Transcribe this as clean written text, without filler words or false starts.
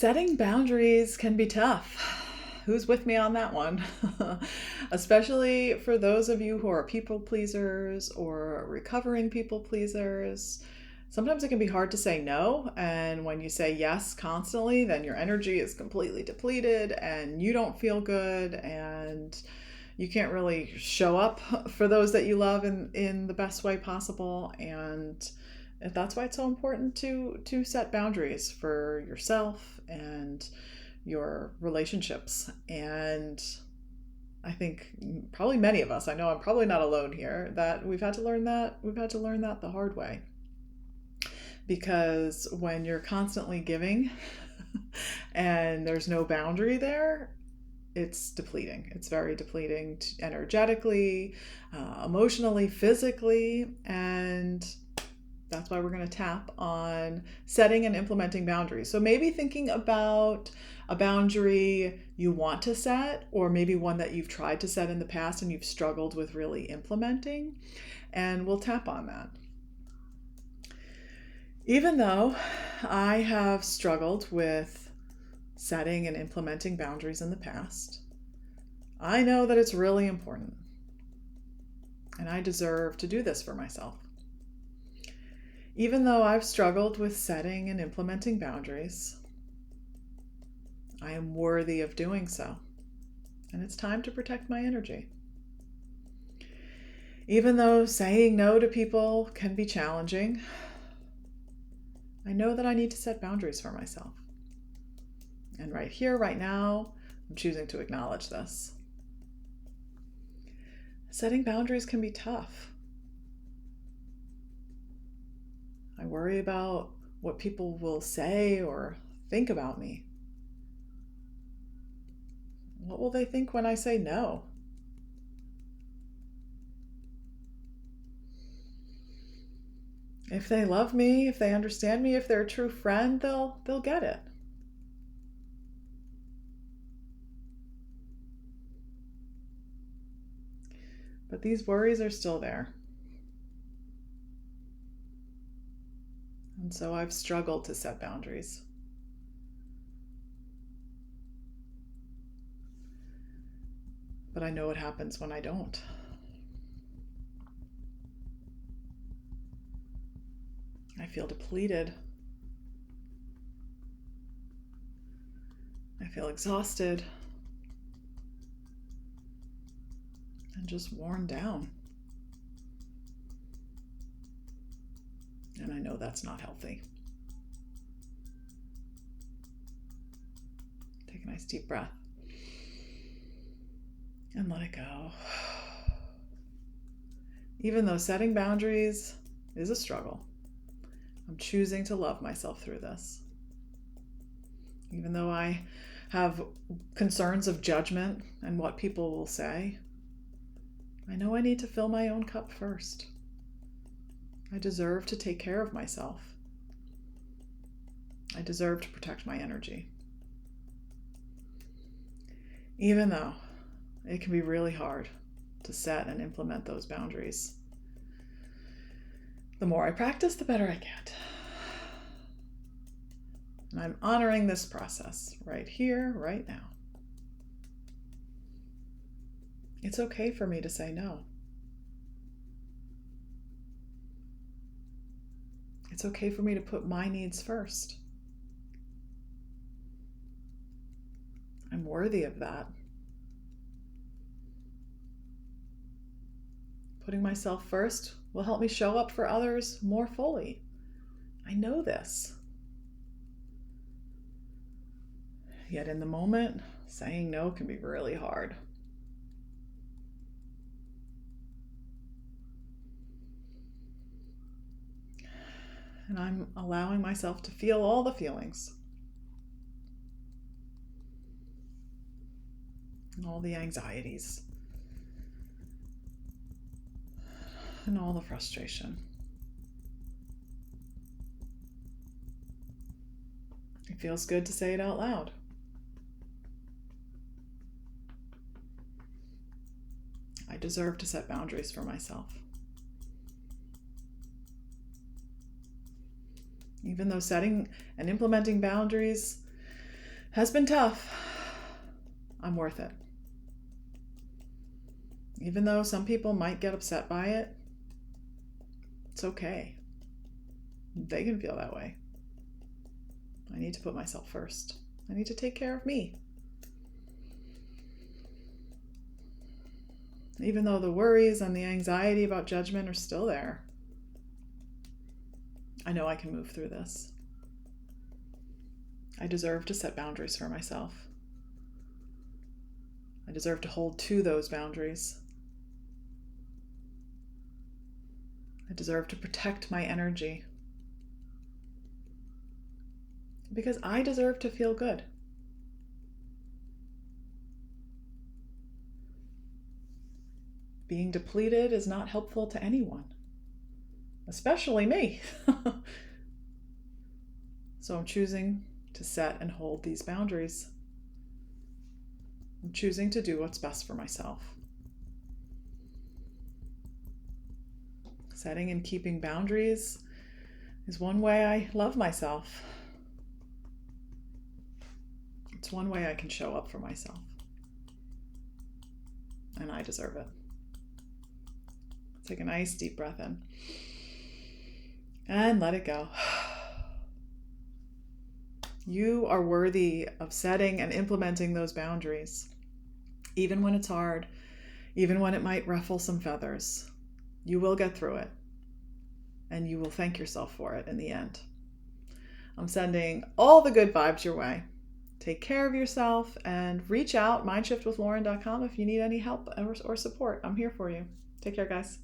Setting boundaries can be tough. Who's with me on that one? Especially for those of you who are people pleasers or recovering people pleasers. Sometimes it can be hard to say no. And when you say yes constantly, then your energy is completely depleted and you don't feel good and you can't really show up for those that you love in the best way possible. And that's why it's so important to set boundaries for yourself and your relationships. And I think probably many of us, I know I'm probably not alone here, that we've had to learn that the hard way. Because when you're constantly giving and there's no boundary there, it's depleting. It's very depleting energetically, emotionally, physically, and that's why we're going to tap on setting and implementing boundaries. So maybe thinking about a boundary you want to set, or maybe one that you've tried to set in the past and you've struggled with really implementing, and we'll tap on that. Even though I have struggled with setting and implementing boundaries in the past, I know that it's really important, and I deserve to do this for myself. Even though I've struggled with setting and implementing boundaries, I am worthy of doing so, and it's time to protect my energy. Even though saying no to people can be challenging, I know that I need to set boundaries for myself. And right here, right now, I'm choosing to acknowledge this. Setting boundaries can be tough. I worry about what people will say or think about me. What will they think when I say no? If they love me, if they understand me, if they're a true friend, they'll get it. But these worries are still there. And so I've struggled to set boundaries. But I know what happens when I don't. I feel depleted. I feel exhausted. And just worn down. And I know that's not healthy. Take a nice deep breath. And let it go. Even though setting boundaries is a struggle, I'm choosing to love myself through this. Even though I have concerns of judgment and what people will say, I know I need to fill my own cup first. I deserve to take care of myself. I deserve to protect my energy. Even though it can be really hard to set and implement those boundaries, the more I practice, the better I get. And I'm honoring this process right here, right now. It's okay for me to say no. It's okay for me to put my needs first. I'm worthy of that. Putting myself first will help me show up for others more fully. I know this. Yet in the moment, saying no can be really hard. And I'm allowing myself to feel all the feelings. And all the anxieties. And all the frustration. It feels good to say it out loud. I deserve to set boundaries for myself. Even though setting and implementing boundaries has been tough. I'm worth it. Even though some people might get upset by it, it's okay. They can feel that way. I need to put myself first. I need to take care of me. Even though the worries and the anxiety about judgment are still there, I know I can move through this. I deserve to set boundaries for myself. I deserve to hold to those boundaries. I deserve to protect my energy. Because I deserve to feel good. Being depleted is not helpful to anyone, especially me. So I'm choosing to set and hold these boundaries. I'm choosing to do what's best for myself. Setting and keeping boundaries is one way I love myself. It's one way I can show up for myself. And I deserve it. Take a nice deep breath in. And let it go. You are worthy of setting and implementing those boundaries. Even when it's hard, even when it might ruffle some feathers, you will get through it. And you will thank yourself for it in the end. I'm sending all the good vibes your way. Take care of yourself and reach out, mindshiftwithlauren.com, if you need any help or support. I'm here for you. Take care, guys.